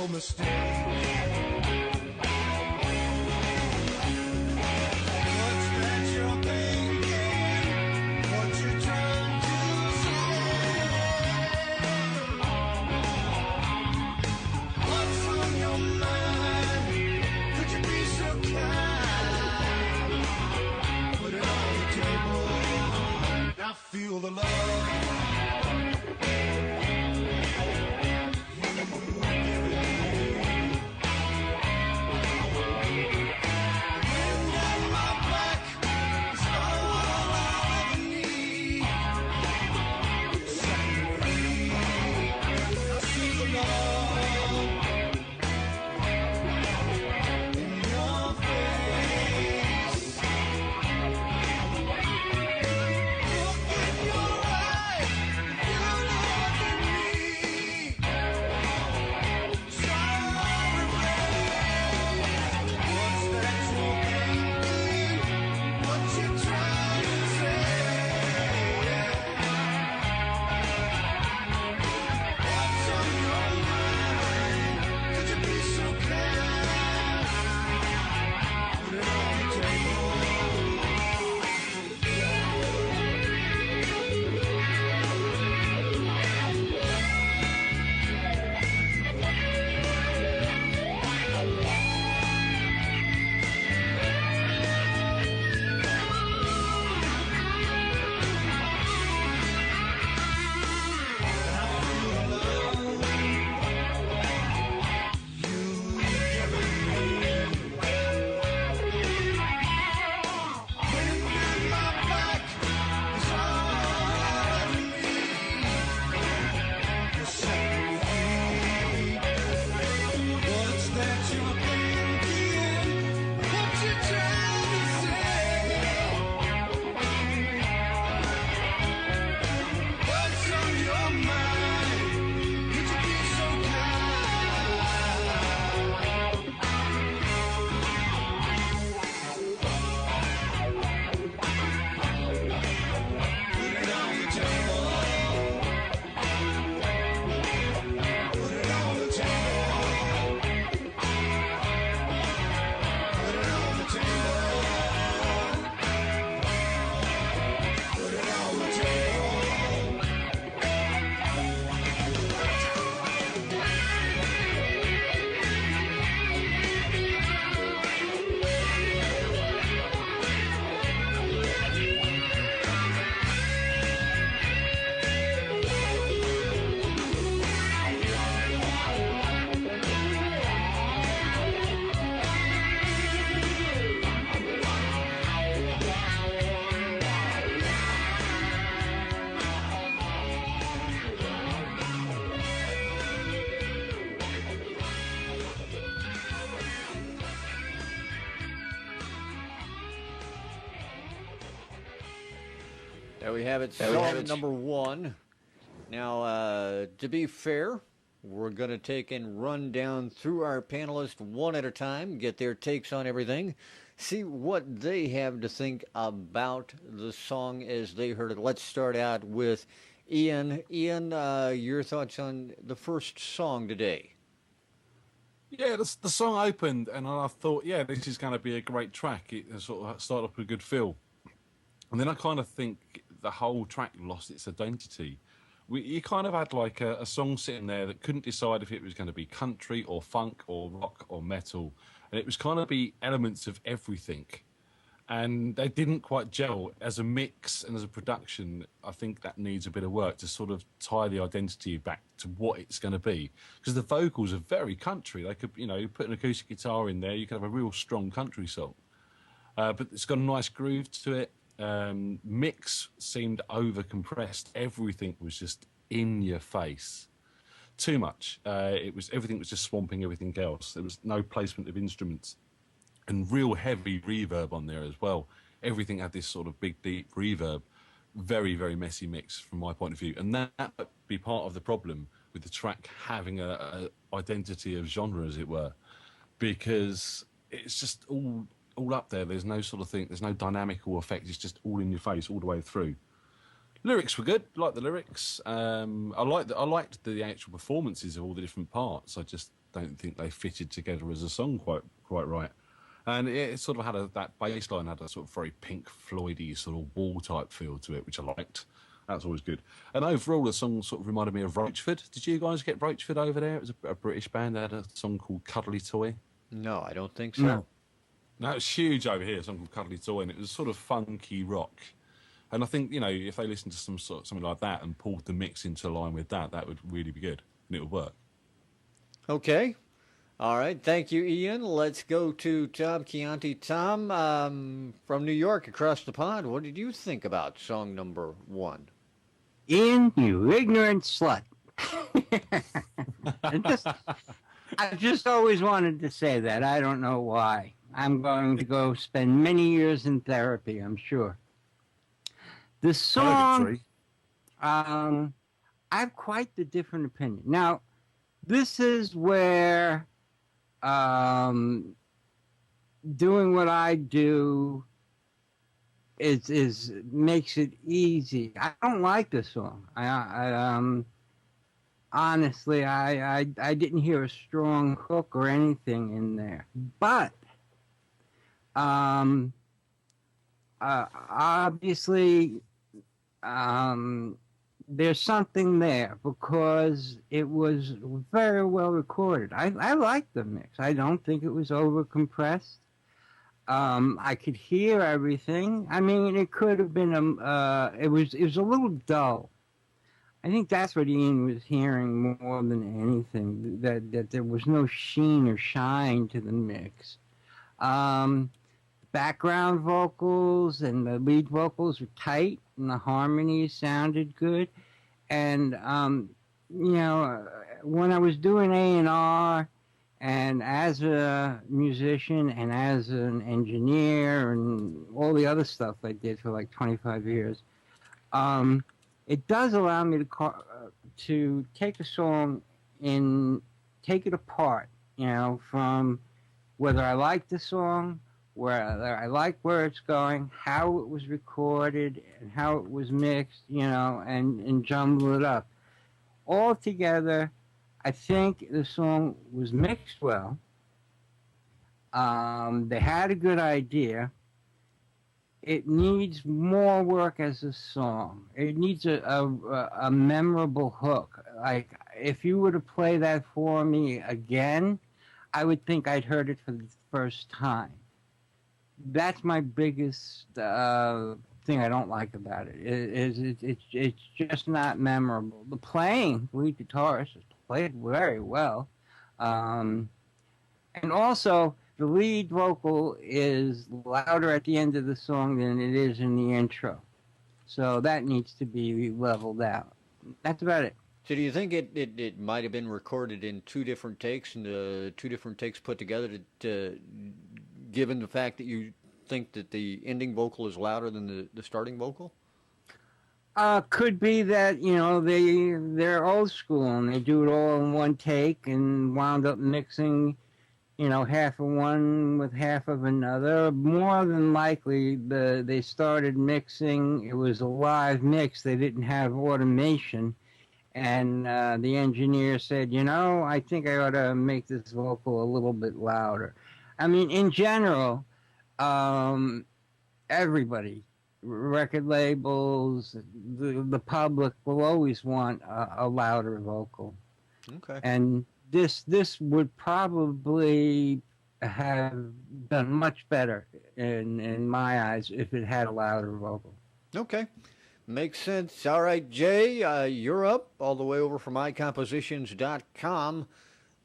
no mistake. Feel the love. There we have it, song number one. Now, to be fair, we're going to take and run down through our panelists one at a time, get their takes on everything, see what they have to think about the song as they heard it. Let's start out with Ian. Ian, your thoughts on the first song today? Yeah, the song opened, and I thought, yeah, this is going to be a great track. It sort of started off with a good feel. And then I kind of think the whole track lost its identity. You kind of had like a song sitting there that couldn't decide if it was going to be country or funk or rock or metal. And it was kind of be elements of everything. And they didn't quite gel. As a mix and as a production, I think that needs a bit of work to sort of tie the identity back to what it's going to be. Because the vocals are very country. They could, put an acoustic guitar in there, you could have a real strong country song. But it's got a nice groove to it. Mix seemed over compressed. Everything was just in your face. Too much. Everything was just swamping everything else. There was no placement of instruments. And real heavy reverb on there as well. Everything had this sort of big, deep reverb. Very, very messy mix from my point of view. And that would be part of the problem with the track having a identity of genre, as it were. Because it's just all up there. There's no sort of thing. There's no dynamical effect. It's just all in your face all the way through. Lyrics were good. Like the lyrics. I liked the actual performances of all the different parts. I just don't think they fitted together as a song quite right. And it sort of had that bass line had a sort of very Pink Floydy sort of wall type feel to it, which I liked. That's always good. And overall, the song sort of reminded me of Roachford. Did you guys get Roachford over there? It was a British band that had a song called Cuddly Toy. No, I don't think so. No, it was huge over here, a song called Cuddly Toy, and it was sort of funky rock. And I think, if they listened to something like that and pulled the mix into line with that, that would really be good, and it would work. Okay. All right. Thank you, Ian. Let's go to Tom Chianti. Tom, from New York, across the pond, what did you think about song number 1? Ian, you ignorant slut. I just always wanted to say that. I don't know why. I'm going to go spend many years in therapy, I'm sure. The song, I have quite the different opinion. Now, this is where doing what I do is makes it easy. I don't like this song. Honestly, I didn't hear a strong hook or anything in there. But obviously, there's something there because it was very well recorded. I liked the mix. I don't think it was over compressed. I could hear everything. I mean, it could have been it was a little dull. I think that's what Ian was hearing more than anything. That there was no sheen or shine to the mix. Background vocals and the lead vocals were tight, and the harmonies sounded good. And when I was doing A&R, and as a musician and as an engineer and all the other stuff I did for like 25 years, it does allow me to take a song and take it apart, from whether I like the song, whether I like where it's going, how it was recorded, and how it was mixed, and jumble it up. All together, I think the song was mixed well. They had a good idea. It needs more work as a song. It needs a memorable hook. Like, if you were to play that for me again, I would think I'd heard it for the first time. That's my biggest thing I don't like about it. It's just not memorable. The playing, lead guitarist, played very well. And also, the lead vocal is louder at the end of the song than it is in the intro. So that needs to be leveled out. That's about it. So do you think it might have been recorded in 2 different takes, and 2 different takes put together given the fact that you think that the ending vocal is louder than the starting vocal? Could be that, they're old school and they do it all in one take and wound up mixing, half of one with half of another. More than likely, they started mixing. It was a live mix. They didn't have automation. And the engineer said, I think I ought to make this vocal a little bit louder. I mean, in general, everybody, record labels, the public will always want a louder vocal. Okay. And this would probably have done much better in my eyes if it had a louder vocal. Okay. Makes sense. All right, Jay, you're up all the way over from iCompositions.com.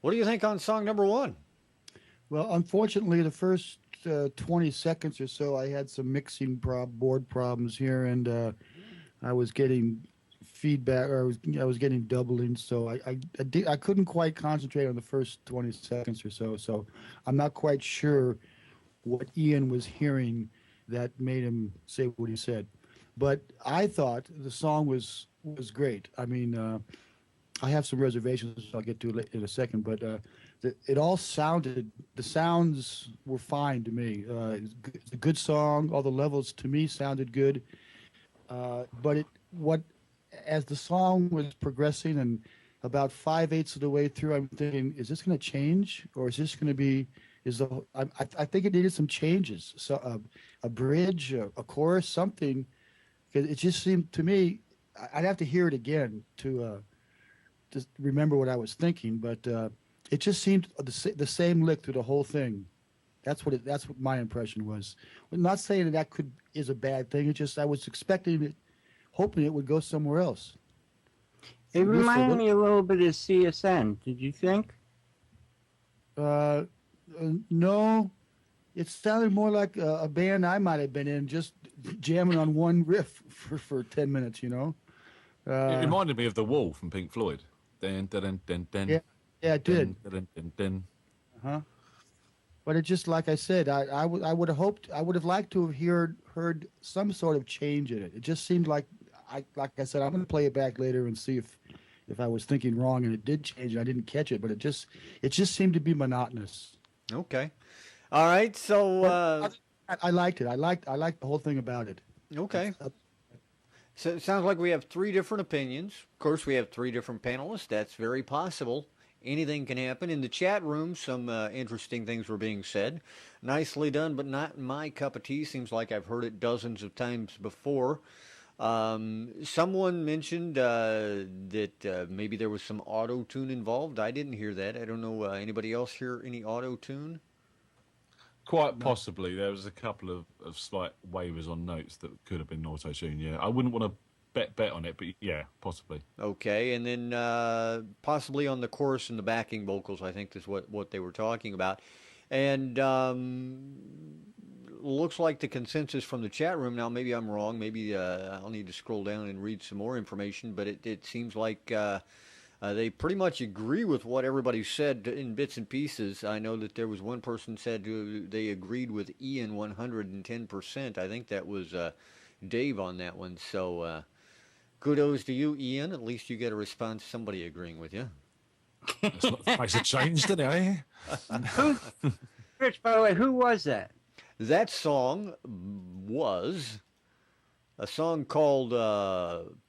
What do you think on song number 1? Well, unfortunately, the first 20 seconds or so, I had some mixing board problems here, and I was getting feedback, or I was getting doubling, so I couldn't quite concentrate on the first 20 seconds or so. So I'm not quite sure what Ian was hearing that made him say what he said. But I thought the song was great. I mean, I have some reservations I'll get to in a second, but it all sounded, the sounds were fine to me. It's a good song. All the levels to me sounded good. But what as the song was progressing and about 5/8 of the way through, I'm thinking, is this going to change or is this going to be? I think it needed some changes. So a bridge, a chorus, something. 'Cause it just seemed to me, I'd have to hear it again to just remember what I was thinking, but it just seemed the same lick through the whole thing. That's what my impression was. I'm not saying that is a bad thing. It's just I was expecting it, hoping it would go somewhere else. It reminded me a little bit of CSN. Did you think? No, it sounded more like a band I might have been in, just jamming on one riff for 10 minutes. It reminded me of The Wall from Pink Floyd. Dun, dun, dun, dun, dun, Yeah, it did. dun, dun, dun, dun. Uh-huh. But it just, like I said, I would have liked to have heard some sort of change in it. It just seemed like I said, I'm going to play it back later and see if I was thinking wrong, and it did change. And I didn't catch it, but it just seemed to be monotonous. Okay. All right. So I liked it. I liked the whole thing about it. okay. So it sounds like we have three different opinions. Of course, we have three different panelists. That's very possible. Anything can happen. In the chat room, some interesting things were being said. Nicely done, but not my cup of tea. Seems like I've heard it dozens of times before. Someone mentioned that maybe there was some auto-tune involved. I didn't hear that. I don't know. Anybody else hear any auto-tune? Quite possibly. There was a couple of slight waivers on notes that could have been auto-tune, yeah. I wouldn't want to bet on it, but yeah, possibly. Okay, and then possibly on the chorus and the backing vocals, I think is what they were talking about. And looks like the consensus from the chat room, now maybe I'm wrong, maybe I'll need to scroll down and read some more information, but it seems like they pretty much agree with what everybody said in bits and pieces. I know that there was one person said they agreed with Ian 110%. I think that was Dave on that one. So kudos to you, Ian. At least you get a response, somebody agreeing with you. Makes a change, doesn't it, eh? Rich, by the way, who was that? That song was a song called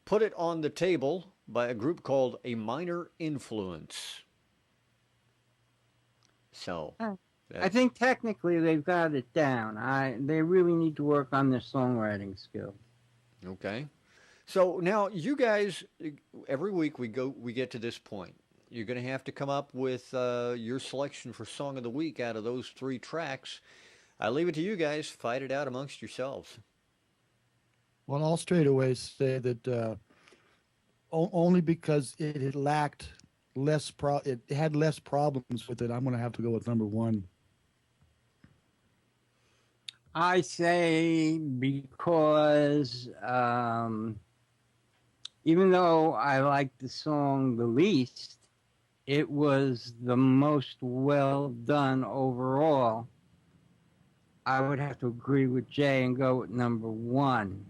Put It on the Table by a group called A Minor Influence. So, I think technically they've got it down. They really need to work on their songwriting skills. Okay. So now you guys, every week we get to this point. You're going to have to come up with your selection for Song of the Week out of those three tracks. I leave it to you guys. Fight it out amongst yourselves. Well, I'll straight away say that only because it had lacked it had less problems with it, I'm going to have to go with number one. I say because even though I liked the song the least, it was the most well done overall. I would have to agree with Jay and go with number one.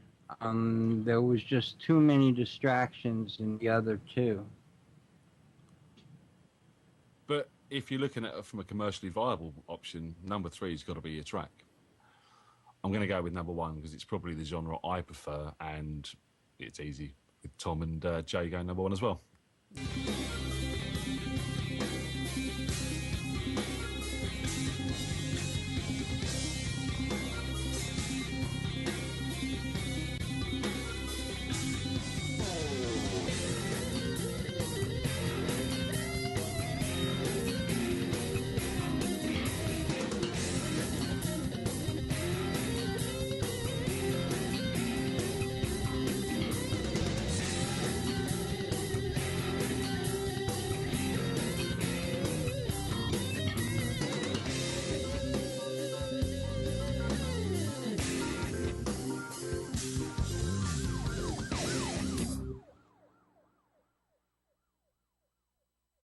There was just too many distractions in the other two. But if you're looking at it from a commercially viable option, number three's got to be your track. I'm going to go with number one because it's probably the genre I prefer, and it's easy with Tom and Jay going number one as well.